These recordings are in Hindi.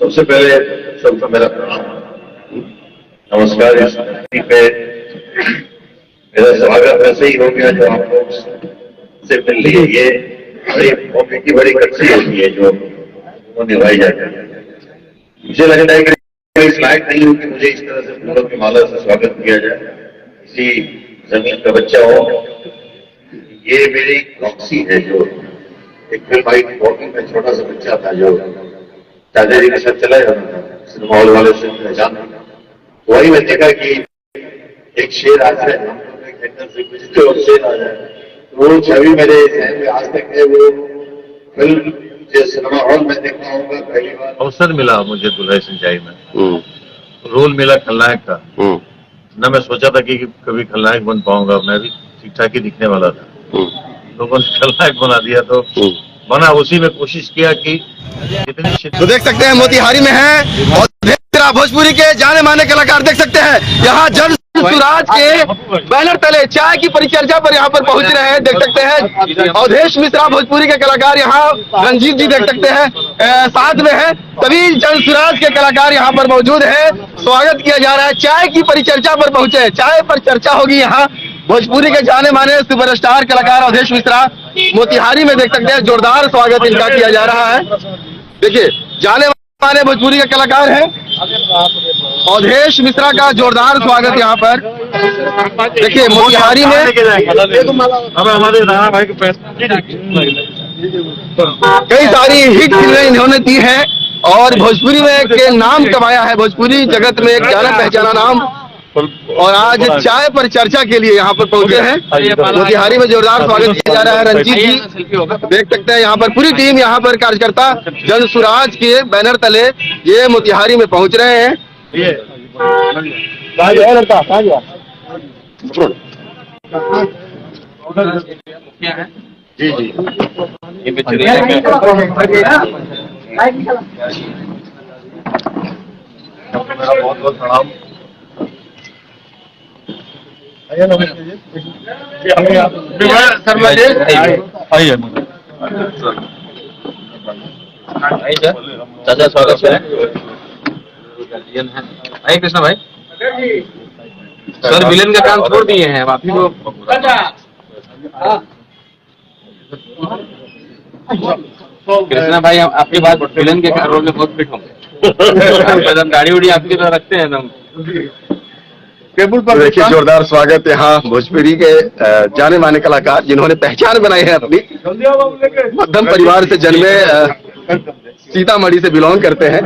सबसे पहले सबको मेरा प्रणाम, नमस्कार। इस धरती पे मेरा स्वागत वैसे ही हो गया जो आप लोग से मिल लिए। ये बड़ी मौके की बड़ी कच्ची होती है जो वो निभाई जाती है। मुझे लगता है कि इस लायक नहीं हूं कि मुझे इस तरह से फूलों की माला से स्वागत किया जाए, किसी जमीन का बच्चा हो। ये मेरी प्रॉक्सी है। जो एक फिल्म आई थी वॉकिंग में, छोटा सा बच्चा था जो दादाजी के साथ चला जाता था, सिनेमा हॉल वाले से पहचान। वही मैं देखा कि एक शेर आ जाए, हम लोग एक एंकर से पूछते और शेर आ जाए, वो छवि मेरे जहन में आज तक है। वो फिल्म जो सिनेमा हॉल में देखना होगा पहली बार। अवसर मिला मुझे दुल्हन सिंचाई में, रोल मिला खलनायक का। न मैं सोचा था कि कभी खलनायक बन पाऊंगा, मैं भी ठीक ठाक ही दिखने वाला था, लोगों ने खलनायक बना दिया तो बना उसी में। कोशिश किया कि तो देख सकते हैं मोतिहारी में है और भोजपुरी के जाने माने कलाकार देख सकते हैं यहाँ जन सुराज के बैनर तले चाय की परिचर्चा पर यहाँ पर पहुंच रहे हैं। देख सकते हैं अवधेश मिश्रा भोजपुरी के कलाकार, यहाँ रंजीत जी देख सकते हैं साथ में है। सभी जन सुराज के कलाकार यहाँ पर मौजूद है, स्वागत किया जा रहा है। चाय की परिचर्चा पर पहुंचे, चाय पर चर्चा होगी यहाँ। भोजपुरी के जाने माने सुपरस्टार कलाकार अवधेश मिश्रा मोतिहारी में देख सकते हैं, जोरदार स्वागत इनका किया जा रहा है। देखिए जाने माने भोजपुरी के कलाकार हैं अवधेश मिश्रा का जोरदार स्वागत यहाँ पर। देखिए मोतिहारी में हमारे राणा भाई के कई सारी हिट फिल्में इन्होंने दी हैं और भोजपुरी में के नाम कमाया है, भोजपुरी जगत में एक जाना पहचाना नाम। और आज चाय पर चर्चा के लिए यहाँ पर पहुंचे हैं। मोतिहारी में जोरदार स्वागत किया जा रहा है। रंजीत जी देख सकते हैं यहाँ पर पूरी टीम, यहाँ पर कार्यकर्ता जन सुराज के बैनर तले ये मोतिहारी में पहुंच रहे हैं। जी जी मेरा बहुत बहुत प्रणाम। चाचा स्वागत है। आइए कृष्णा भाई। सर विलेन का काम छोड़ दिए हैं आप ही लोग। कृष्णा भाई आपके बाद विलेन के रोल में बहुत फिट होंगे। गाड़ी उड़ी आपकी तरह रखते हैं एकदम टेबल पर। देखिए जोरदार स्वागत यहाँ भोजपुरी के जाने माने कलाकार जिन्होंने पहचान बनाई है अपनी, मध्यम परिवार से जन्मे, सीतामढ़ी से बिलोंग करते हैं।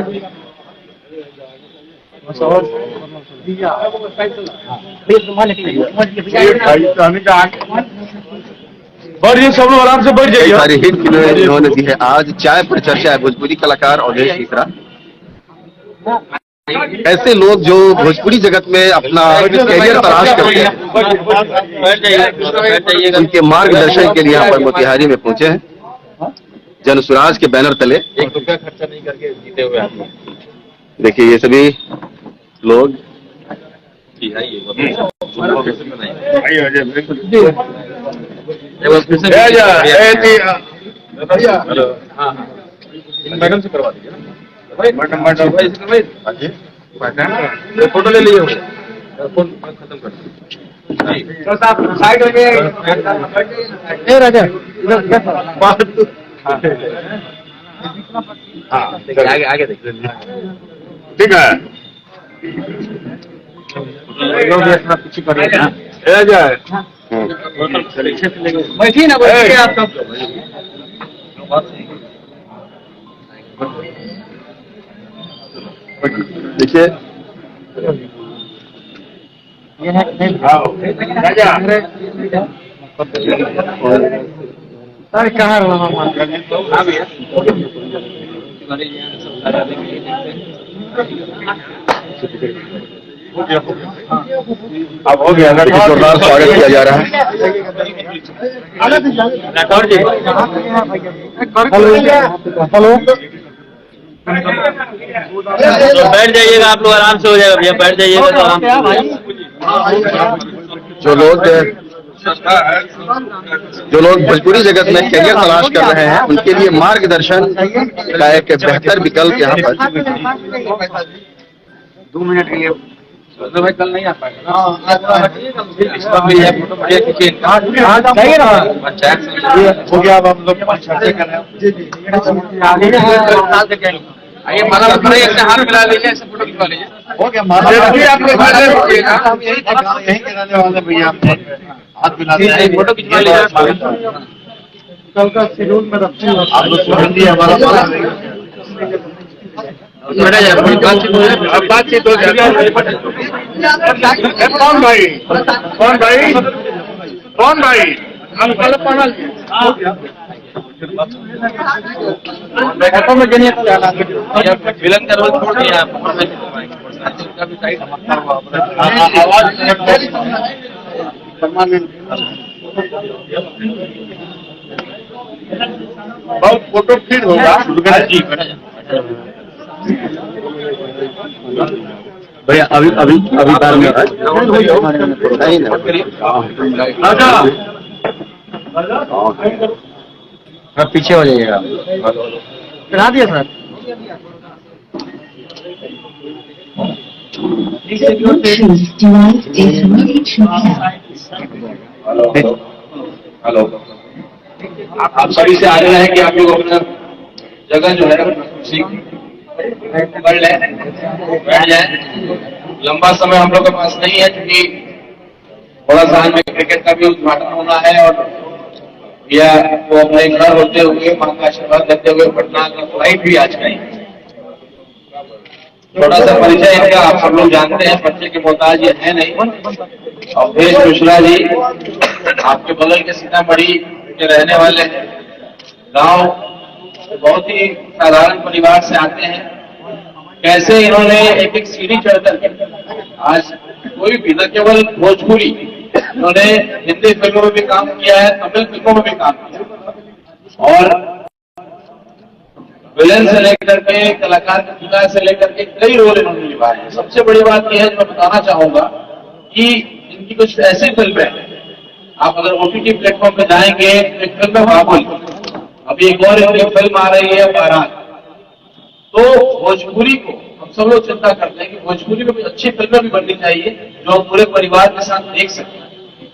बढ़िए, सब लोग आराम से बैठ जाइए। सारी हिट फिल्में इन्होंने दी है। आज चाय पर चर्चा है भोजपुरी कलाकार अवधेश मिश्रा। ऐसे लोग जो भोजपुरी जगत में अपना कैरियर तलाश करते हैं, उनके मार्गदर्शन के लिए यहाँ पर मोतिहारी में पहुंचे हैं जन सुराज के बैनर तले। एक रुपया खर्चा नहीं करके जीते हुए आदमी। देखिए ये सभी लोग मैडम से करवा दीजिए ना। फोटो ले लीजिए, फोन खत्म कर साइड हो गए राजा। आगे आगे देखिए, ठीक है। पीछे कर बैठिए ना, बैठिए आप सब। देखिए सर कहाँ अब हो गया। जोरदार स्वागत किया जा रहा है। हेलो, बैठ जाइएगा आप लोग, आराम से हो जाएगा भैया, बैठ जाइएगा तो आराम से। जो लोग जो लोग भोजपुरी जगत में करियर तलाश कर रहे हैं उनके लिए मार्गदर्शन का एक बेहतर विकल्प यहाँ पर। 2 मिनट के लिए तो भाई कल नहीं आ पाएगा। इसका भी है फोटो बढ़िया खींचिए। पंचायत से हो गया। अब हम लोग चर्चा कर रहे हैं। आइए माला पकड़िए, ऐसे हाथ मिला लीजिए, ऐसे फोटो खिंचवा लीजिए। हो गया। हम यही कराने वाले भैया, आपने हाथ मिला दिया। फोटो खिंचवा लीजिए। कल का शेड्यूल में रखते हैं। आप लोग सुन दिए हमारा माला। बैठा जाए, थोड़ी बातचीत हो जाए। अब बातचीत हो जाए। कौन भाई? कौन भाई? कौन भाई? हम कल पैनल बैठकों में जनिए विलन का रोल छोड़ दिया। का भी टाइट बहुत फोटो फिट होगा जी। बैठा जाए भैया अभी अभी अभी बार में नहीं ना पीछे हो जाइएगा। करा दिया सर। हेलो, आप सभी से आग्रह है कि आप लोग अपना जगह जो है कुर्सी पकड़ लें, बैठ जाए। लंबा समय हम लोग के पास नहीं है क्योंकि थोड़ा सा में क्रिकेट का भी उद्घाटन होना है और या वो अपने घर होते हुए मां का आशीर्वाद लेते हुए पटना का फ्लाइट भी आज का ही। थोड़ा सा परिचय इनका आप सब लोग जानते हैं, बच्चे के मोहताज ये है नहीं। अवधेश मिश्रा जी आपके बगल के सीतामढ़ी के रहने वाले हैं। गांव बहुत ही साधारण परिवार से आते हैं। कैसे इन्होंने एक एक सीढ़ी चढ़ करके आज कोई भी न केवल भोजपुरी, इन्होंने हिंदी फिल्मों में भी काम किया है, तमिल फिल्मों में भी काम किया और विलेन से लेकर के कलाकार के पिता से लेकर के कई रोल इन्होंने निभाए हैं। सबसे बड़ी बात यह है जो मैं बताना चाहूंगा कि इनकी कुछ ऐसी फिल्में हैं, आप अगर ओटीटी प्लेटफॉर्म पे जाएंगे तो एक फिल्म है बाबुल, अभी एक और इनकी फिल्म आ रही है बारात। तो भोजपुरी को हम सब लोग चिंता करते हैं कि भोजपुरी में कुछ अच्छी फिल्में भी बननी चाहिए जो हम पूरे परिवार के साथ देख सकें।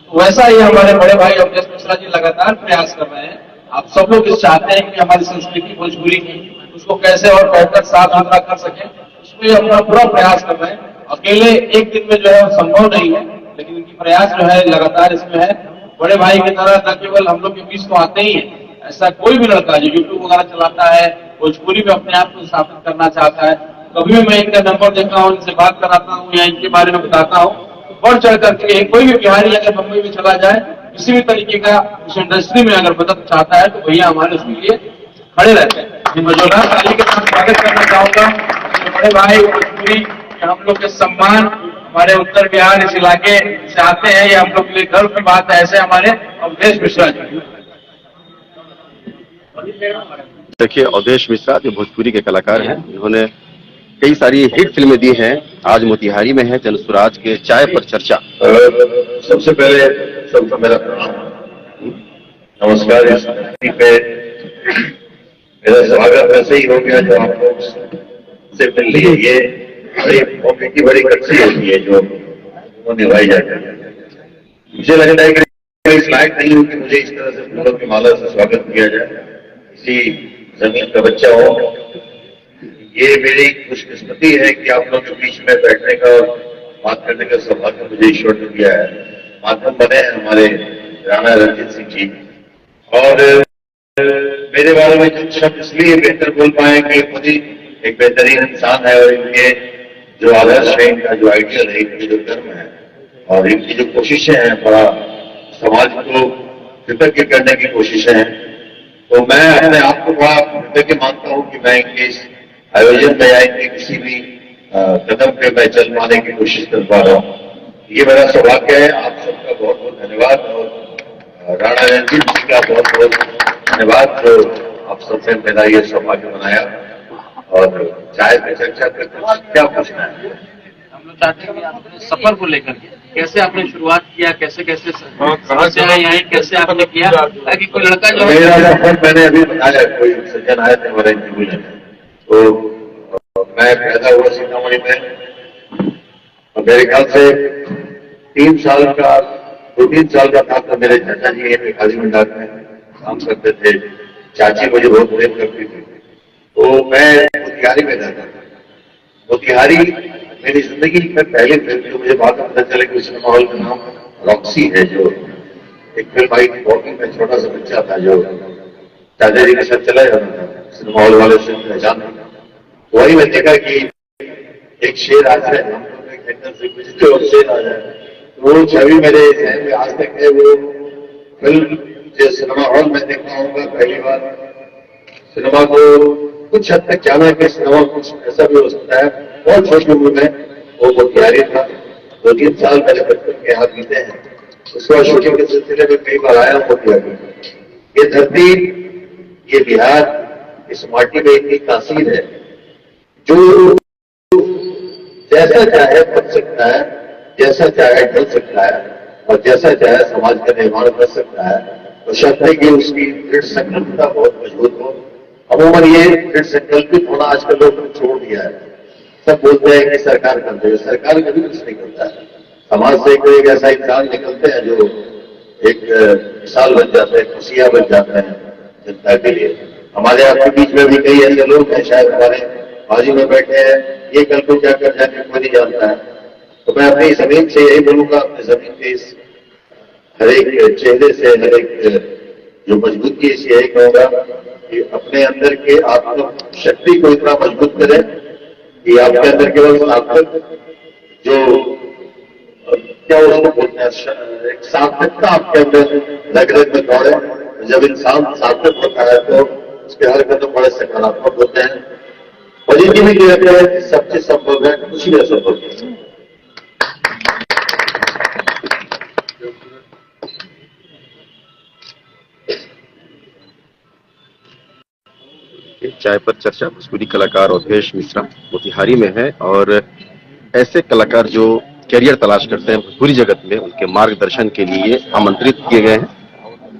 तो वैसा ही हमारे बड़े भाई अवधेश मिश्रा जी लगातार प्रयास कर रहे हैं। आप सब लोग इस चाहते हैं कि हमारी संस्कृति भोजपुरी की उसको कैसे और बेहतर साफ सुथरा कर सके, उसमें अपना पूरा प्रयास कर रहे हैं। अकेले एक दिन में जो है संभव नहीं है, लेकिन इनकी प्रयास जो है लगातार इसमें है। बड़े भाई की तरह न केवल हम लोग के बीच तो आते ही है, ऐसा कोई भी लड़का जो यूट्यूब वगैरह चलाता है भोजपुरी में अपने आप को स्थापित करना चाहता है, कभी भी मैं इनका नंबर देता हूँ, इनसे बात कराता हूँ या इनके बारे में बताता हूँ, बढ़ चढ़ करके कोई भी बिहारी अगर बम्बई में चला जाए, किसी भी तरीके का इस इंडस्ट्री में अगर मदद चाहता है तो भैया हमारे उसके लिए खड़े रहते हैं। जोरदार ताली के साथ स्वागत करना चाहूंगा बड़े भाई भोजपुरी, हम लोग के सम्मान, हमारे उत्तर बिहार इस इलाके से आते हैं, ये हम लोग के लिए गर्व की बात है। ऐसे हमारे अवधेश मिश्रा जी। देखिए अवधेश मिश्रा जो भोजपुरी के कलाकार हैं, इन्होंने कई सारी हिट फिल्में दी हैं। आज मोतिहारी में है जनसुराज के चाय पर चर्चा। सबसे पहले सबका मेरा प्रणाम, नमस्कार। इस धरती पे मेरा स्वागत वैसे ही हो गया जो आप लोग से मिल लिए। ये बड़ी मौके की बड़ी कच्ची होती है जो निभाई जाती है। मुझे लगता है कि मैं इस लायक नहीं हूं कि मुझे इस तरह से फूलों की माला से स्वागत किया जाए, इसी जमीन का बच्चा हो। ये मेरी खुशकिस्मती है कि आप लोगों के बीच में बैठने का और बात करने का सौभाग्य मुझे ईश्वर ने दिया है। माध्यम बने हैं हमारे राणा रणजीत सिंह जी, और मेरे बारे में कुछ शब्द इसलिए बेहतर बोल पाए कि खुद ही एक बेहतरीन इंसान है और इनके जो आदर्श है, इनका जो आइडियल है, इनकी जो धर्म है और इनकी जो कोशिशें हैं, बड़ा समाज को कृतज्ञ करने की कोशिशें हैं। तो मैं अपने आप को बड़ा कृतज्ञ मानता हूँ कि मैं इनके इस आयोजन में या इनके किसी भी कदम पे मैं चल पाने की कोशिश कर पा रहा हूँ। ये मेरा सौभाग्य है। आप सबका बहुत बहुत धन्यवाद और राणा रणजीत जी का बहुत बहुत धन्यवाद जो आप सबसे मेरा ये सौभाग्य बनाया। और चाय पे चर्चा करते क्या पूछना है? हम लोग चाहते हैं कि आप सफर को लेकर के कैसे आपने शुरुआत किया, कैसे कैसे समस्याएं आई, कैसे आपने किया, ताकि कोई लड़का जो है मेरा सफर मैंने अभी बताया, कोई सज्जन आए थे हमारे इंटरव्यू लेने, तो मैं पैदा हुआ सीतामढ़ी में, और मेरे ख्याल से 3 साल का 2-3 साल का था तो मेरे चाचा जी एक खादी मंडार में काम करते थे, चाची मुझे बहुत प्रेम करती थी, तो मैं मोतिहारी में रहता था। मोतिहारी मेरी जिंदगी में पहली फिल्म जो मुझे बाद में पता चला कि उस सिनेमा हॉल का नाम रॉक्सी है, जो एक फिल्म आई बॉबी में छोटा सा बच्चा था जो चाचा जी के साथ चला जाता था, सिनेमा हॉल वाले से पहचान था। वही मैं देखा कि एक शेर आ जाए, हम लोग एक एंगल से पूछते और शेर आ जाए, तो वो छवि मेरे जहन में आज तक है। वो फिल्म जो सिनेमा हॉल में देखा होगा पहली बार, सिनेमा को कुछ हद तक जाना कि सिनेमा कुछ ऐसा भी हो सकता है, बहुत छोटी उम्र में वो मोतिहारी था। 2-3 साल मेरे बचपन के हाथ बीते हैं, उसके बाद शूटिंग के सिलसिले में कई बार आया मोतिहारी। ये धरती, ये बिहार, इस माटी में इतनी तासीर है, जो जैसा चाहे बन सकता है, जैसा चाहे ढल सकता है, और जैसा चाहे समाज का निर्माण कर सकता है, तो शर्त है कि उसकी दृढ़ संकल्पता बहुत मजबूत हो। अमूमन ये दृढ़ संकल्पित होना आजकल लोगों ने छोड़ दिया है। सब बोलते हैं कि सरकार करते है, सरकार कभी कुछ नहीं करता है। समाज से कोई एक ऐसा इंसान निकलते हैं जो एक मिसाल बन जाते हैं, खुशियां बन जाते हैं जनता के लिए। हमारे आपके बीच में भी कई ऐसे लोग हैं, शायद हमारे बाजू में बैठे हैं, ये कल को क्या कर जाए कोई नहीं जानता है। तो मैं अपनी जमीन से यही बोलूंगा, अपनी जमीन के इस हर एक चेहरे से, हर एक जो मजबूती है, इसे यही कहूंगा कि अपने अंदर के आत्म शक्ति को इतना मजबूत करें कि आपके अंदर केवल सार्थक जो क्या उसको बोलते हैं, एक सार्थकता आपके अंदर रग रग में दौड़े। जब इंसान सार्थक होता है तो उसके हर कदम बड़े सकारात्मक होते हैं। पॉजिटिविटी की रहते हैं, सब चीज संभव है, कुछ भी असंभव है। चाय पर चर्चा भोजपुरी कलाकार अवधेश मिश्रा मोतिहारी में है, और ऐसे कलाकार जो करियर तलाश करते हैं भोजपुरी जगत में, उनके मार्गदर्शन के लिए आमंत्रित किए गए हैं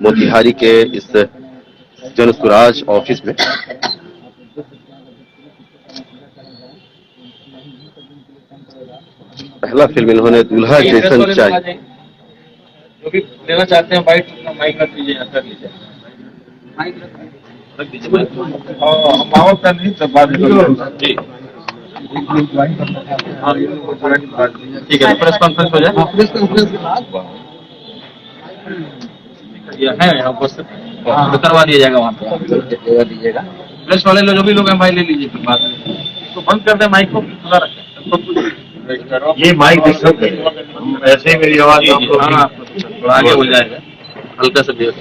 मोतिहारी के इस जन स्वराज ऑफिस में। पहला फिल्म इन्होंने दूल्हा जैसन चाहिए। जो भी लेना चाहते हैं बाइट, माइक रख लीजिए, कर लीजिए माहौल का नहीं, सब बात जी ठीक है। प्रेस कॉन्फ्रेंस हो जाए, प्रेस कॉन्फ्रेंस है यहाँ उपस्थित, करवा दिया जाएगा, वहाँ पे करवा दीजिएगा। प्रेस वाले लोग जो भी लोग हैं भाई ले लीजिए, फिर बात तो बंद कर दे, माइक को खुला रखें। ये माइक डिस्टर्ब है, ऐसे ही मेरी आवाज थोड़ा आगे हो जाएगा, हल्का सा देर।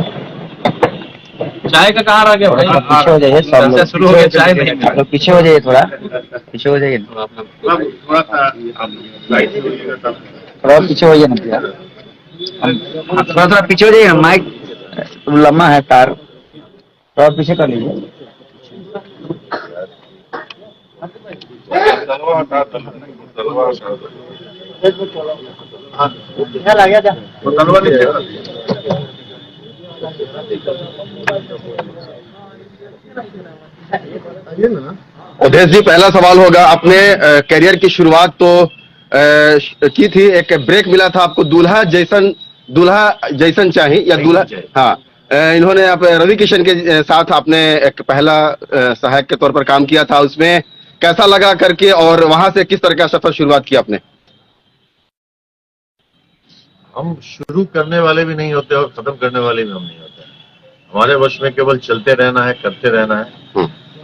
चाय का कहाँ आ गया भाई? पीछे हो जाइए, सब शुरू हो गया, चाय नहीं। आप लोग पीछे हो जाइए, थोड़ा पीछे हो जाइए, थोड़ा सा थोड़ा पीछे हो जाइए ना भैया, थोड़ा पीछे हो जाइए, माइक लम्बा है तार, थोड़ा पीछे कर लीजिए। आ गया जा अवधेश जी, पहला सवाल होगा, आपने करियर की शुरुआत तो की थी, एक ब्रेक मिला था आपको, दूल्हा जैसन चाहिए या दूल्हा, हाँ, इन्होंने आप रवि किशन के साथ आपने एक पहला सहायक के तौर पर काम किया था, उसमें कैसा लगा करके, और वहां से किस तरह का सफर शुरुआत की आपने? हम शुरू करने वाले भी नहीं होते और खत्म करने वाले भी हम नहीं होते। हमारे वश में केवल चलते रहना है, करते रहना है।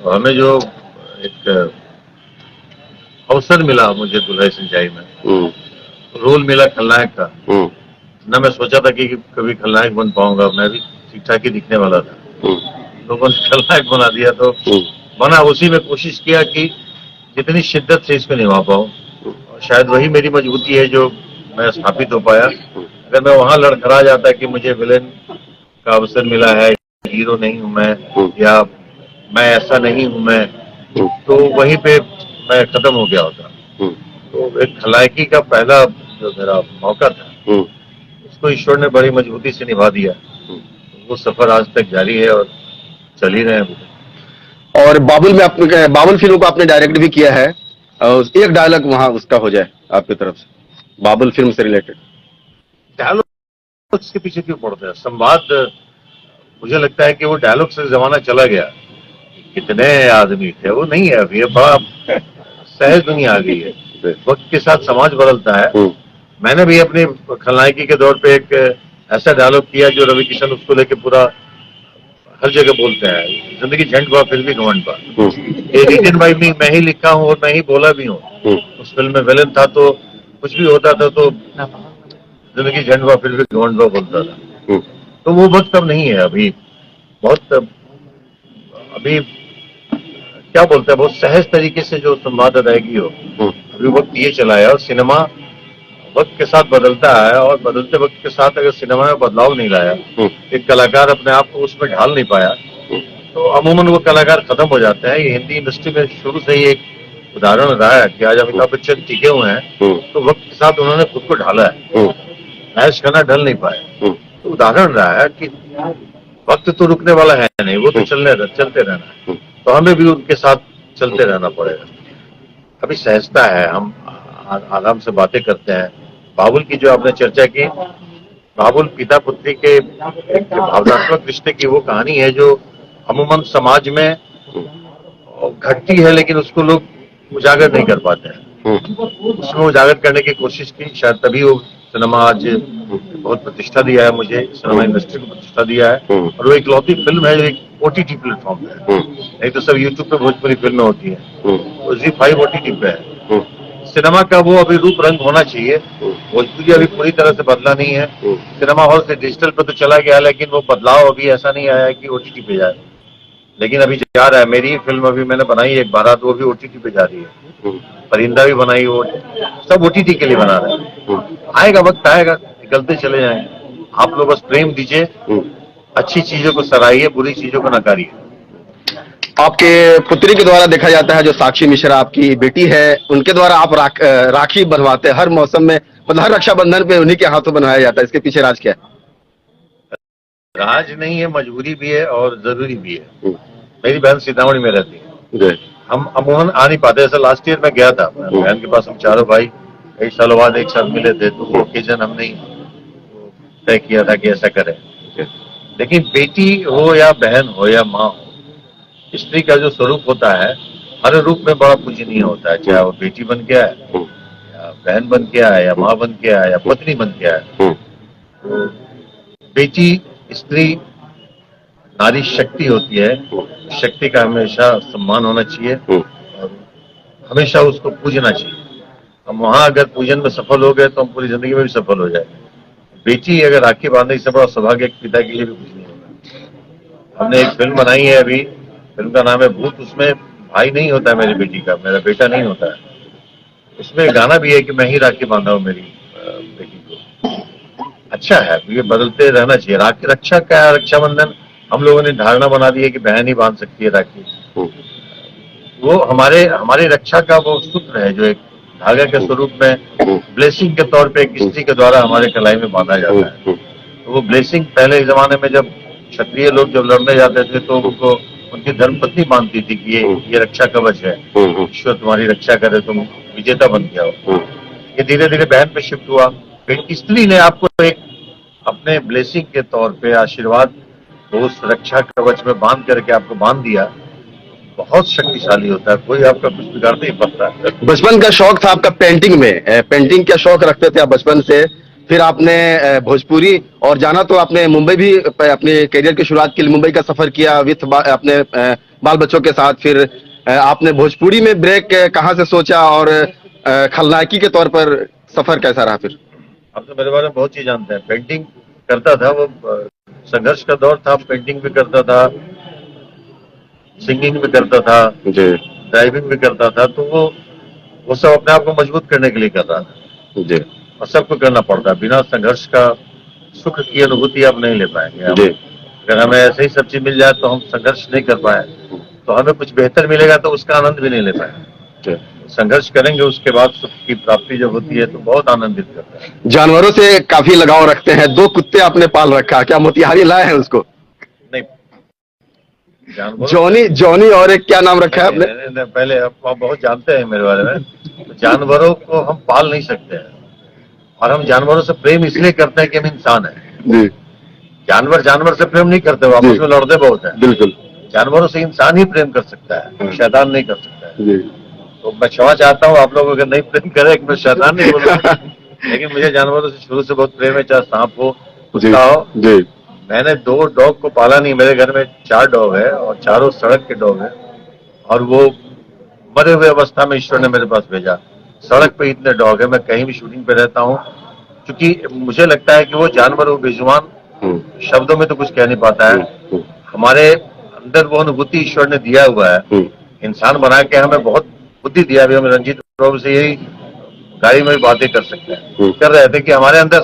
और हमें जो एक अवसर मिला मुझे दूल्हा सिंचाई में, रोल मिला खलनायक का, न मैं सोचा था कि कभी खलनायक बन पाऊंगा, मैं भी ठीक ठाक ही दिखने वाला था, लोगों ने खलनायक बना दिया तो बना। उसी में कोशिश किया कि जितनी शिद्दत से इसको निभा पाऊं, और शायद वही मेरी मजबूती है जो मैं स्थापित हो पाया। अगर मैं वहां लड़खड़ा जाता कि मुझे विलेन का अवसर मिला है, हीरो नहीं हूं मैं, या मैं ऐसा नहीं हूं मैं, तो वहीं पे मैं खत्म हो गया होता। तो एक खलनायकी का पहला जो मेरा मौका था उसको ईश्वर ने बड़ी मजबूती से निभा दिया। वो सफर आज तक जारी है और चल ही रहे हैं अभी तक। और बाबुल में आपने बाबुल फिल्म को आपने डायरेक्ट भी किया है, एक डायलॉग वहां उसका हो जाए आपकी तरफ से, बाबुल फिल्म से रिलेटेड। डायलॉग उसके पीछे क्यों पड़ते हैं? संवाद, मुझे लगता है कि वो डायलॉग से जमाना चला गया। कितने आदमी थे, वो नहीं है अभी, बड़ा सहज दुनिया आ गई है। वक्त के साथ समाज बदलता है। मैंने भी अपनी खलनायकी के दौर पे एक ऐसा डायलॉग किया जो रवि किशन उसको लेके पूरा हर जगह बोलते हैं, जिंदगी झंड बा फिर भी घमंड बा। ये रिटन बाय मी, मैं ही लिखा हूँ और मैं ही बोला भी हूँ। उस फिल्म में विलन था तो कुछ भी होता था तो जिंदगी झंड बा फिर भी घमंड बा बोलता था। तो वो वक्त अब नहीं है। अभी बहुत, अभी क्या बोलते हैं, बहुत सहज तरीके से जो संवाद अदायगी हो, अभी वक्त ये चला है। और सिनेमा वक्त के साथ बदलता है, और बदलते वक्त के साथ अगर सिनेमा में बदलाव नहीं लाया, एक कलाकार अपने आप को उसमें ढाल नहीं पाया, तो अमूमन वो कलाकार खत्म हो जाते हैं। ये हिंदी इंडस्ट्री में शुरू से ही एक उदाहरण रहा है कि आज अमिताभ बच्चन टिके हुए हैं तो वक्त के साथ उन्होंने खुद को ढाला है। महेश खन्ना ढल नहीं पाए, तो उदाहरण रहा है कि वक्त तो रुकने वाला है नहीं, वो तो चलते रहना है। तो हमें भी उनके साथ चलते रहना पड़ेगा। अभी सहजता है, हम आराम से बातें करते हैं। बाबुल की जो आपने चर्चा की, बाबुल पिता पुत्री के एक भावनात्मक रिश्ते की वो कहानी है जो अमूमन समाज में घटती है, लेकिन उसको लोग उजागर नहीं कर पाते हैं। उसमें उजागर करने की कोशिश की, शायद तभी वो सिनेमा आज बहुत प्रतिष्ठा दिया है, मुझे सिनेमा इंडस्ट्री को प्रतिष्ठा दिया है। और वो एक लौती फिल्म है जो एक OTT प्लेटफॉर्म पे है, नहीं तो सब यूट्यूब पे भोजपुरी फिल्में होती है, वो ZEE5 OTT पे है। सिनेमा का वो अभी रूप रंग होना चाहिए। भोजपुरी अभी पूरी तरह से बदला नहीं है। सिनेमा हॉल से डिजिटल पे तो चला गया, लेकिन वो बदलाव अभी ऐसा नहीं आया है कि OTT पे जाए, लेकिन अभी जा रहा है। मेरी फिल्म अभी मैंने बनाई एक बारात, वो भी OTT पे जा रही है। परिंदा भी बनाई, वो सब OTT के लिए बना रहे हैं। आएगा वक्त, आएगा, निकलते चले जाएंगे। आप लोग बस प्रेम दीजिए, अच्छी चीजों को सराहिए, बुरी चीजों को नकारिए। आपके पुत्री के द्वारा देखा जाता है, जो साक्षी मिश्रा आपकी बेटी है, उनके द्वारा आप राखी बंधवाते हैं हर मौसम में, मतलब हर रक्षाबंधन पे उन्हीं के हाथों बनवाया जाता है। इसके पीछे राज क्या है? राज नहीं है, मजबूरी भी है और जरूरी भी है। मेरी बहन सीतामढ़ी में रहती है, हम अमूमन आ नहीं पाते। ऐसा लास्ट ईयर में गया था बहन के पास, हम चारों भाई कई सालों बाद एक साथ मिले थे, तो वो ओकेजन हमने तय किया था कि ऐसा करें। लेकिन बेटी हो या बहन हो या माँ हो, स्त्री का जो स्वरूप होता है हर रूप में बड़ा पूजनीय होता है, चाहे वो बेटी बन के आए या बहन बन के आए या माँ बन के आए या पत्नी बन के आए। तो बेटी, स्त्री, नारी शक्ति होती है। शक्ति का हमेशा सम्मान होना चाहिए और हमेशा उसको पूजना चाहिए। हम वहां अगर पूजन में सफल हो गए तो हम पूरी जिंदगी में भी सफल हो जाएंगे। बेटी अगर राखी बांधने से बड़ा सौभाग्य एक पिता के लिए भी कुछ नहीं होगा। हमने एक फिल्म बनाई है अभी, फिल्म का नाम है भूत। उसमें भाई नहीं होता है मेरी बेटी का, मेरा बेटा नहीं होता है। उसमें गाना भी है कि मैं ही राखी बांधा हूँ मेरी बेटी को। अच्छा है, ये बदलते रहना चाहिए। रक्षा क्या है? रक्षाबंधन हम लोगों ने धारणा बना दी है कि बहन ही बांध सकती है राखी। वो हमारे रक्षा का वो सूत्र है जो एक धागा के स्वरूप में ब्लेसिंग के तौर पे एक स्त्री के द्वारा हमारे कलाई में बांधा जाता है। तो वो ब्लेसिंग पहले जमाने में जब क्षत्रिय लोग जब लड़ने जाते थे तो उनको उनकी धर्मपत्नी मानती थी कि ये रक्षा कवच है, ईश्वर तुम्हारी रक्षा करे, तुम विजेता बन गया हो। ये धीरे धीरे बहन पे शिफ्ट हुआ। फिर स्त्री ने आपको एक अपने ब्लेसिंग के तौर पे आशीर्वाद उस रक्षा कवच में बांध करके आपको बांध दिया। बहुत शक्तिशाली होता है, कोई आपका कुछ बिगाड़ नहीं पाता। बचपन का शौक था आपका पेंटिंग में, पेंटिंग का शौक रखते थे आप बचपन से, फिर आपने भोजपुरी और जाना तो आपने मुंबई भी अपने करियर की शुरुआत के लिए मुंबई का सफर किया विथ अपने बाल बच्चों के साथ। फिर आपने भोजपुरी में ब्रेक कहाँ से सोचा और खलनायकी के तौर पर सफर कैसा रहा? फिर आप तो मेरे बारे में बहुत चीज जानते हैं। पेंटिंग करता था, वो संघर्ष का दौर था। पेंटिंग भी करता था, सिंगिंग भी करता था, ड्राइविंग भी करता था। तो वो सब अपने आप को मजबूत करने के लिए कर रहा था जी। और सबको करना पड़ता है। बिना संघर्ष का सुख की अनुभूति आप नहीं ले पाएंगे। अगर हमें ऐसे ही सब चीज मिल जाए तो हम संघर्ष नहीं कर पाए, तो हमें कुछ बेहतर मिलेगा तो उसका आनंद भी नहीं ले पाएंगे। संघर्ष करेंगे उसके बाद सुख की प्राप्ति जब होती है तो बहुत आनंदित करता है। जानवरों से काफी लगाव रखते हैं, 2 कुत्ते आपने पाल रखा, क्या मोतिहारी लाए हैं उसको? नहीं, जानवरों जॉनी और एक क्या नाम रखा है आपने? नहीं, पहले आप बहुत जानते हैं मेरे बारे में। तो जानवरों को हम पाल नहीं सकते हैं, और हम जानवरों से प्रेम इसलिए करते हैं कि हम इंसान हैं। जी, जानवर से प्रेम नहीं करते, वो आपस में लड़ते बहुत हैं। बिल्कुल। जानवरों से इंसान ही प्रेम कर सकता है, शैतान नहीं कर सकता है। जी, तो मैं क्षमा चाहता हूँ आप लोग अगर नहीं प्रेम करें, मैं शैतान नहीं बोलूंगा, लेकिन मुझे जानवरों से शुरू से बहुत प्रेम है, चाहे सांप हो, कुत्ता हो। जी, मैंने 2 डॉग को पाला नहीं, मेरे घर में 4 डॉग है और चारों सड़क के डॉग है, और वो मरे हुए अवस्था में ईश्वर ने मेरे पास भेजा। सड़क पे इतने डॉग है, मैं कहीं भी शूटिंग पे रहता हूँ, क्योंकि मुझे लगता है कि वो जानवर, वो बेजुबान शब्दों में तो कुछ कह नहीं पाता है। हमारे अंदर वो अनुभूति ईश्वर ने दिया हुआ है, इंसान बना के हमें बहुत बुद्धि दिया भी। हम रंजीत प्रभु से यही गाड़ी में भी बातें कर सकते हैं, कर रहे थे कि हमारे अंदर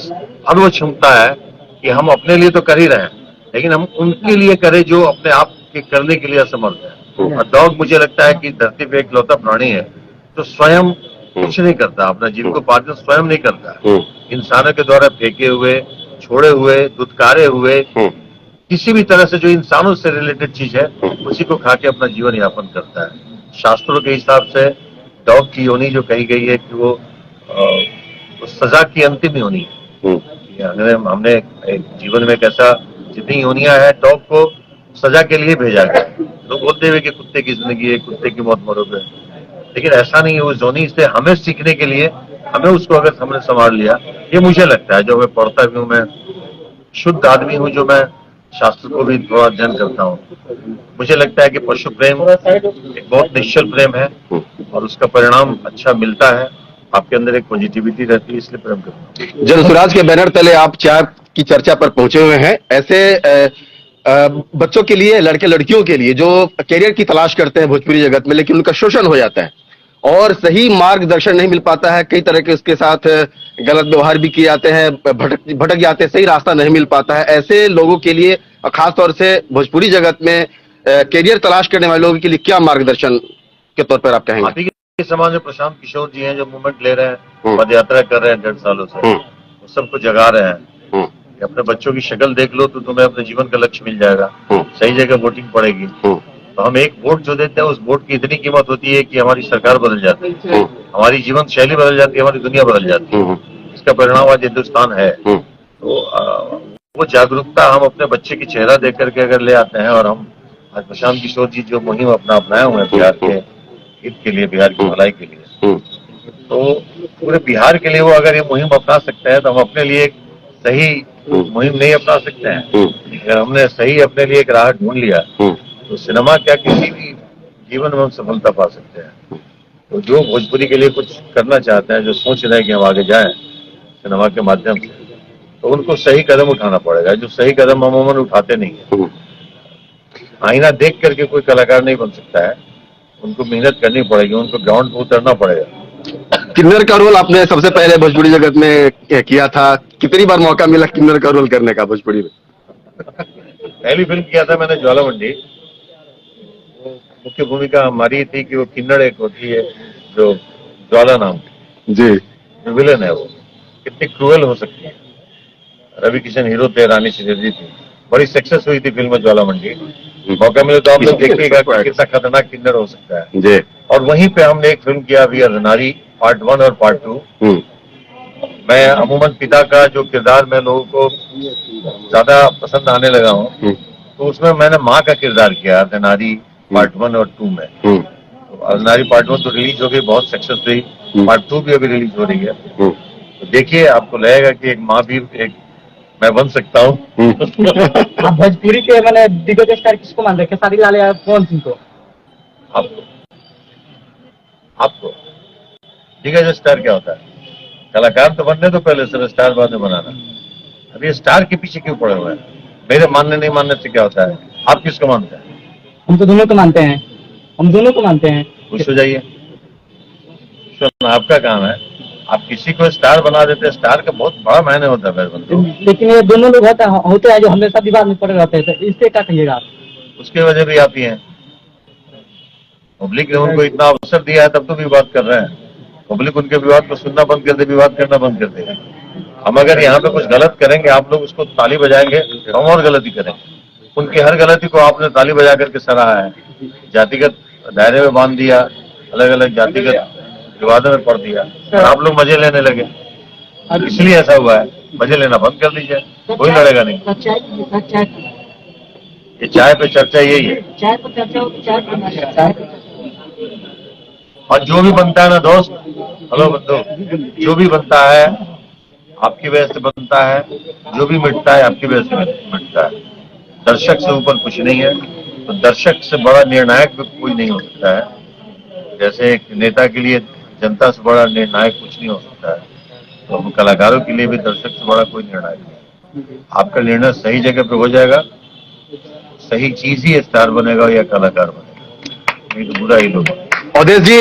अब वो क्षमता है कि हम अपने लिए तो कर ही रहे हैं, लेकिन हम उनके लिए करें जो अपने आप के करने के लिए असमर्थ है। और डॉग मुझे लगता है कि धरती पे एक लौता प्राणी है जो स्वयं कुछ नहीं करता, अपना जीवन को पालन स्वयं नहीं करता है। इंसानों के द्वारा फेंके हुए, छोड़े हुए, दुत्कारे हुए, किसी भी तरह से जो इंसानों से रिलेटेड चीज है उसी को खा के अपना जीवन यापन करता है। शास्त्रों के हिसाब से डॉग की योनि जो कही गई है कि वो सजा की अंतिम योनि है। अगर हमने एक जीवन में एक ऐसा, जितनी योनियां है, डॉग को सजा के लिए भेजा गया। लोग बोलते हुए कि कुत्ते की जिंदगी है, कुत्ते की मौत मरोगे, लेकिन ऐसा नहीं है। उस योनि से हमें सीखने के लिए, हमें उसको अगर हमने संभाल लिया, ये मुझे लगता है, जो मैं पढ़ता भी हूँ, मैं शुद्ध आदमी हूँ, जो मैं शास्त्र को भी थोड़ा अध्ययन करता हूँ, मुझे लगता है कि पशु प्रेम एक बहुत निश्चल प्रेम है और उसका परिणाम अच्छा मिलता है। आपके अंदर एक पॉजिटिविटी रहती है, इसलिए प्रेम करता हूँ। जन स्वराज के बैनर तले आप चाय की चर्चा पर पहुंचे हुए हैं। ऐसे बच्चों के लिए, लड़के लड़कियों के लिए जो करियर की तलाश करते हैं भोजपुरी जगत में, लेकिन उनका शोषण हो जाता है और सही मार्गदर्शन नहीं मिल पाता है, कई तरह के उसके साथ गलत व्यवहार भी किए जाते हैं, भटक जाते हैं, सही रास्ता नहीं मिल पाता है। ऐसे लोगों के लिए, खास तौर से भोजपुरी जगत में करियर तलाश करने वाले लोगों के लिए क्या मार्गदर्शन के तौर पर आप कहेंगे? आप ही के समाज में प्रशांत किशोर जी हैं जो मूवमेंट ले रहे हैं, पद यात्रा कर रहे हैं 1.5 सालों से, वो सबको जगा रहे हैं कि अपने बच्चों की शक्ल देख लो तो तुम्हें अपने जीवन का लक्ष्य मिल जाएगा, सही जगह वोटिंग पड़ेगी। तो हम एक वोट जो देते हैं, उस वोट की इतनी कीमत होती है कि हमारी सरकार बदल जाती है, हमारी जीवन शैली बदल जाती है, हमारी दुनिया बदल जाती है। इसका परिणाम आज हिंदुस्तान है। तो वो जागरूकता हम अपने बच्चे की चेहरा देख करके अगर ले आते हैं, और हम आज प्रशांत किशोर जी जो मुहिम अपना अपनाए हुए हैं बिहार के हित के लिए, बिहार की भलाई के लिए, तो पूरे बिहार के लिए वो अगर ये मुहिम अपना सकते हैं, तो हम अपने लिए एक सही मुहिम नहीं अपना सकते हैं? अगर हमने सही अपने लिए एक राह ढूंढ लिया तो सिनेमा क्या, किसी भी जीवन में हम सफलता पा सकते हैं। तो जो भोजपुरी के लिए कुछ करना चाहते हैं, जो सोच रहे हैं कि हम आगे जाएं सिनेमा के माध्यम से, तो उनको सही कदम उठाना पड़ेगा, जो सही कदम अमूमन उठाते नहीं है। आईना देख करके कोई कलाकार नहीं बन सकता है, उनको मेहनत करनी पड़ेगी, उनको ग्राउंड पे उतरना पड़ेगा। किन्नर का रोल आपने सबसे पहले भोजपुरी जगत में किया था, कितनी बार मौका मिला किन्नर का रोल करने का भोजपुरी में? पहली फिल्म किया था मैंने ज्वालामुंडी, मुख्य भूमिका हमारी थी कि वो किन्नर एक होती है जो ज्वाला नाम जी, विलेन है, वो कितनी क्रूएल हो सकती है। रवि किशन हीरो थे, रानी चटर्जी थी, बड़ी सक्सेस हुई थी फिल्म ज्वालामुंडी। मौका मिले तो आप लोग देखिएगा कितना खतरनाक किन्नर हो सकता है जी। और वहीं पे हमने एक फिल्म किया वी आर नारी पार्ट 1 और पार्ट 2। मैं अमूमन पिता का जो किरदार मैं लोगों को ज्यादा पसंद आने लगा हूँ, तो उसमें मैंने माँ का किरदार किया नारी पार्ट 1 और 2 में। तो नारी पार्ट 1 तो रिलीज हो गई, बहुत सक्सेस हुई, पार्ट 2 भी अभी रिलीज हो रही है। तो देखिए, आपको लगेगा कि एक माँ भी एक मैं बन सकता हूँ। आप भोजपुरी के मैंने दिग्गज स्टार किसको मानते हैं, खेसारी लाल या कौन सिंह को? आपको दिग्गज स्टार क्या होता है? कलाकार तो बनने तो पहले सिर्फ स्टार बाद में बनाना। अभी स्टार के पीछे क्यों पड़े हुए हैं? मेरे मानने नहीं मानने से क्या होता है? आप किसको मानते हैं? हम तो दोनों को मानते हैं, हम दोनों को मानते हैं। खुश हो जाइए, आपका काम है। आप किसी को स्टार बना देते हैं, स्टार का बहुत बड़ा मायने होता है मेरे बंधु। लेकिन ये दोनों लोग होते हैं जो हमेशा विवाद में पड़े रहते हैं, तो इससे क्या कहिएगा आप? उसके वजह भी आप ही हैं। पब्लिक ने उनको इतना अवसर दिया है तब तो विवाद कर रहे हैं। पब्लिक उनके विवाद को सुनना बंद कर दे, विवाद करना बंद कर देगा। हम अगर यहाँ पे कुछ गलत करेंगे, आप लोग उसको ताली बजाएंगे, तो हम और गलती करेंगे। उनकी हर गलती को आपने ताली बजा करके सराहा है, जातिगत दायरे में बांध दिया, अलग अलग जातिगत विवादों में पड़ दिया, और आप लोग मजे लेने लगे। इसलिए ऐसा हुआ है। मजे लेना बंद कर दीजिए, कोई लड़ेगा नहीं। ये चाय पे चर्चा यही है। चाय पर चर्चा हो, चाय पर और जो भी बनता है ना दोस्त, हेलो बंधु, जो भी बनता है आपकी वजह से बनता है, जो भी मिटता है आपकी वजह से मिटता है। दर्शक से ऊपर कुछ नहीं है, तो दर्शक से बड़ा निर्णायक भी कोई नहीं हो सकता है। जैसे एक नेता के लिए जनता से बड़ा निर्णायक कुछ नहीं हो सकता है, तो हम कलाकारों के लिए भी दर्शक से बड़ा कोई निर्णायक नहीं। आपका निर्णय सही जगह पे हो जाएगा, सही चीज ही स्टार बनेगा या कलाकार बनेगा, नहीं तो बुरा ही लोग। अवधेश जी,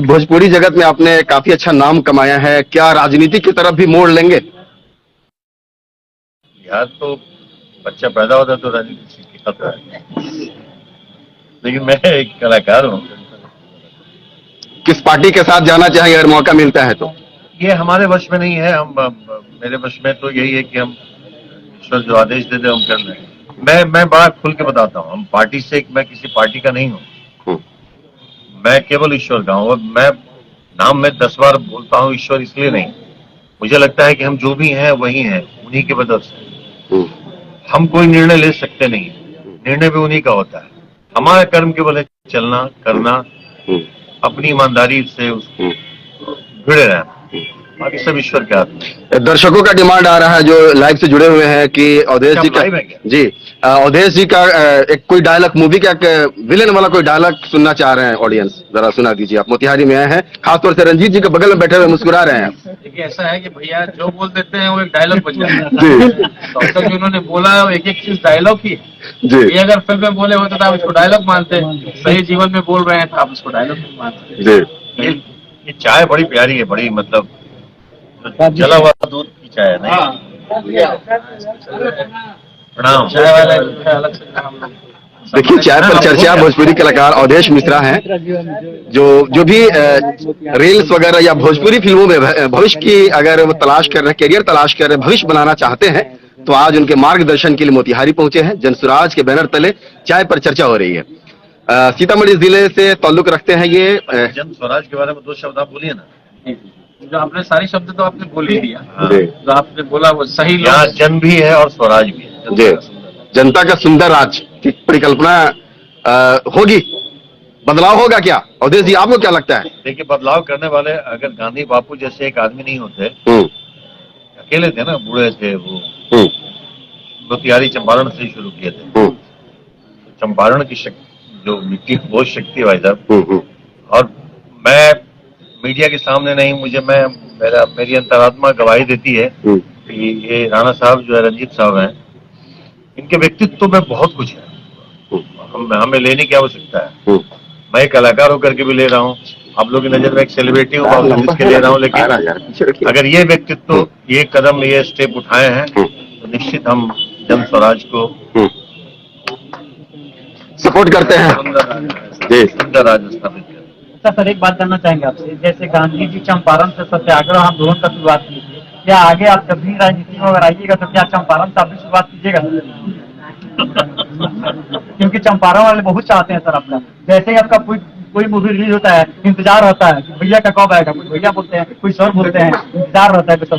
भोजपुरी जगत में आपने काफी अच्छा नाम कमाया है, क्या राजनीति की तरफ भी मोड़ लेंगे? यार तो बच्चा पैदा होता है तो राजनीति सीखता है, लेकिन मैं एक कलाकार हूँ। किस पार्टी के साथ जाना चाहिए अगर मौका मिलता है तो? ये हमारे वश में नहीं है। हम मेरे वश में तो यही है कि हम ईश्वर जो आदेश देते हम कर रहे हैं। मैं बड़ा खुल के बताता हूँ, हम पार्टी से, मैं किसी पार्टी का नहीं हूँ, मैं केवल ईश्वर का हूँ। मैं नाम में 10 बार बोलता हूँ ईश्वर, इसलिए नहीं, मुझे लगता है कि हम जो भी हैं वही हैं, उन्हीं के बदल से। हम कोई निर्णय ले सकते नहीं, निर्णय भी उन्हीं का होता है। हमारा कर्म केवल है चलना, करना, अपनी ईमानदारी से उसको जुड़े रहना, बाकी सब ईश्वर के हाथ में। दर्शकों का डिमांड आ रहा है जो लाइव से जुड़े हुए हैं कि अवधेश जी का, जी अवधेश जी का एक कोई डायलॉग, मूवी का विलेन वाला कोई डायलॉग सुनना चाह रहे हैं ऑडियंस, जरा सुना दीजिए। आप मोतिहारी में आए हैं, खासतौर से रंजीत जी के बगल में बैठे हुए मुस्कुरा रहे हैं। देखिए ऐसा है कि भैया जो बोल देते हैं वो एक डायलॉग बन जाता है। तो अब तक जो उन्होंने बोला है वो एक एक चीज डायलॉग की जी। ये अगर फिल्म में बोले होते तो आप इसको डायलॉग मानते, सही जीवन में बोल रहे हैं तो आप इसको डायलॉग नहीं मानते। जी, ये चाय बड़ी प्यारी है, बड़ी मतलब जला हुआ दूध की चाय है। नहीं, प्रणाम। चाय वाला अलग से हम लोग देखिए चाय पर चर्चा, भोजपुरी कलाकार अवधेश मिश्रा हैं, जो भी रील्स वगैरह या भोजपुरी फिल्मों में भविष्य की अगर वो तलाश कर रहे हैं, करियर तलाश कर रहे हैं, भविष्य बनाना चाहते हैं, तो आज उनके मार्गदर्शन के लिए मोतिहारी पहुंचे हैं। जनसुराज के बैनर तले चाय पर चर्चा हो रही है। सीतामढ़ी जिले से ताल्लुक रखते हैं ये। जन स्वराज के बारे में 2 शब्द आप बोलिए ना। जो आपने सारी शब्द तो आपने बोल ही दिया, जी। जो आपने बोला वो सही लोग। यहाँ जन भी है और स्वराज भी है। जी, जनता का सुंदर राज की परिकल्पना होगी, बदलाव होगा क्या? अवधेश जी आपको क्या लगता है? देखिए बदलाव करने वाले अगर गांधी बापू जैसे एक आदमी नहीं होते, अकेले थे ना, बूढ़े थे वो, मोतिहारी चंपारण से ही शुरू किए थे। चंपारण की जो मिट्टी बहुत शक्ति है भाई साहब। और मैं मीडिया के सामने नहीं, मेरी अंतरात्मा गवाही देती है कि ये राणा साहब जो है, रंजीत साहब हैं, इनके व्यक्तित्व में बहुत कुछ है, हमें लेने की आवश्यकता है। मैं एक कलाकार होकर के भी ले रहा हूँ, आप लोगों की नजर में एक सेलिब्रिटी हूँ, इसके ले रहा हूँ, लेकिन अगर ये व्यक्तित्व ये कदम ये स्टेप उठाए हैं तो निश्चित हम जन स्वराज को सपोर्ट करते हैं। सुंदर राज स्थापित करें। अच्छा सर, एक बात जानना चाहेंगे आपसे, जैसे गांधी जी चंपारण से सत्याग्रह आंदोलन का शुरुआत की थी, क्या आगे आप जब भी राजनीति में अगर आइएगा तो क्या चंपारण से आप भी शुरुआत कीजिएगा? क्योंकि चंपारण वाले बहुत चाहते हैं सर अपना, जैसे ही आपका कोई मूवी रिलीज होता है इंतजार रहता है कि भैया का कब आएगा, कोई भैया बोलते हैं, कोई सर बोलते हैं, इंतजार रहता है कि सब।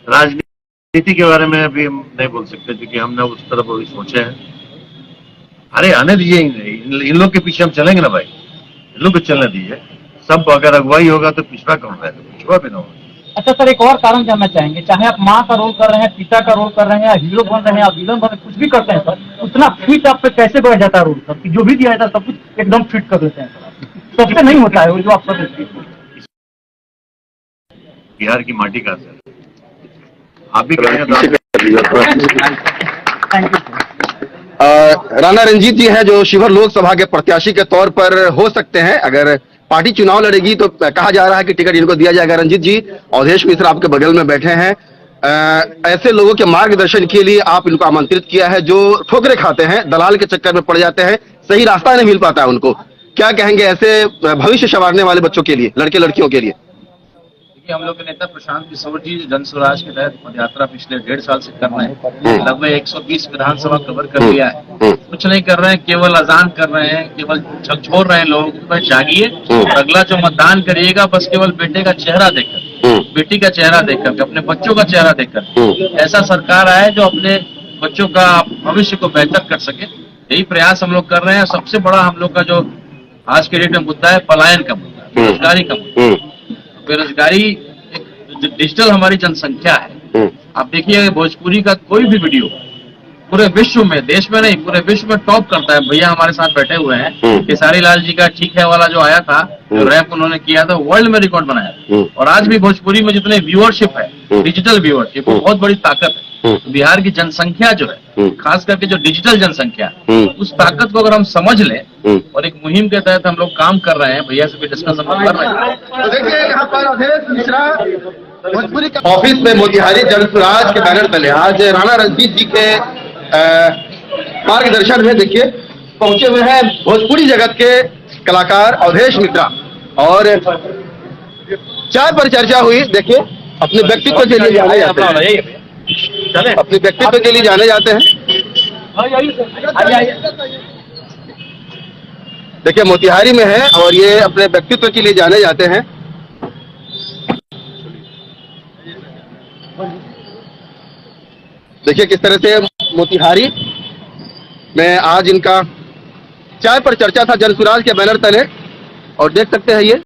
राजनीति के बारे में अभी हम नहीं बोल सकते क्योंकि हमने उस तरफ अभी सोचे हैं। अरे आने दीजिए, इन लोग के पीछे हम चलेंगे ना भाई, इन लोग को चलने दीजिए। सब अगर अगुवाई होगा तो पिछड़ा कौन है, तो पिछड़ा भी ना होगा। अच्छा सर, एक और कारण जानना चाहेंगे, चाहे आप माँ का रोल कर रहे हैं, पिता का रोल कर रहे हैं, या हीरो बन रहे हैं, या विलन बन रहे हैं, कुछ भी करते हैं सर, उतना फिट आप पे कैसे बढ़ जाता है रोल सर, कि जो भी दिया जाता है सब कुछ एकदम फिट कर लेते हैं सर? सबसे नहीं होता है वो जो आप कर देते हैं। बिहार की माटी का असर आप भी करेंगे तो थैंक यू। राणा रंजीत जी हैं जो शिवहर लोकसभा के प्रत्याशी के तौर पर हो सकते हैं। अगर पार्टी चुनाव लड़ेगी तो कहा जा रहा है कि टिकट इनको दिया जाएगा। रंजीत जी, अवधेश मिश्रा आपके बगल में बैठे हैं, ऐसे लोगों के मार्गदर्शन के लिए आप इनको आमंत्रित किया है जो ठोकरे खाते हैं, दलाल के चक्कर में पड़ जाते हैं, सही रास्ता नहीं मिल पाता है उनको। क्या कहेंगे ऐसे भविष्य संवारने वाले बच्चों के लिए, लड़के लड़कियों के लिए? देखिए, हम लोग के नेता प्रशांत किशोर जी जन स्वराज के तहत पदयात्रा पिछले 1.5 साल से कर रहे हैं। लगभग 120 विधानसभा कवर कर लिया है। कुछ नहीं कर रहे हैं, केवल अजान कर रहे हैं, केवल छोड़ रहे हैं लोगों को जागिए और अगला जो मतदान करिएगा बस केवल बेटे का चेहरा देखकर, बेटी का चेहरा देखकर, अपने बच्चों का चेहरा देखकर ऐसा सरकार आए जो अपने बच्चों का भविष्य को बेहतर कर सके। यही प्रयास हम लोग कर रहे हैं। सबसे बड़ा हम लोग का जो आज के डेट में मुद्दा है पलायन का मुद्दा, बेरोजगारी का मुद्दा। बेरोजगारी एक डिजिटल हमारी जनसंख्या है। आप देखिए भोजपुरी का कोई भी वीडियो पूरे विश्व में, देश में नहीं पूरे विश्व में टॉप करता है। भैया हमारे साथ बैठे हुए हैं, केसारी लाल जी का ठीक है वाला जो आया था, जो रैप उन्होंने किया था, वर्ल्ड में रिकॉर्ड बनाया। और आज भी भोजपुरी में जितने व्यूअरशिप है, डिजिटल व्यूअरशिप, बहुत बड़ी ताकत है। तो बिहार की जनसंख्या जो है, खास करके जो डिजिटल जनसंख्या, उस ताकत को अगर हम समझ लें और एक मुहिम के तहत हम लोग काम कर रहे हैं, भैया से भी डिस्कस हम लोग कर रहे हैं। तो देखिए यहाँ पर अवधेश मिश्रा भोजपुरी के ऑफिस में मोतिहारी जन स्वराज के बैनर तले आज राणा रणजीत जी के मार्गदर्शन में देखिए पहुंचे हुए हैं भोजपुरी जगत के कलाकार अवधेश मिश्रा, और चाय पर चर्चा हुई। देखिए अपने व्यक्तित्व के लिए जाने जाते हैं, अपने व्यक्तित्व के लिए जाने जाते हैं। देखिए मोतिहारी में है और ये अपने व्यक्तित्व के लिए जाने जाते हैं। देखिए किस तरह से मोतिहारी में आज इनका चाय पर चर्चा था जन स्वराज के बैनर तले, और देख सकते हैं ये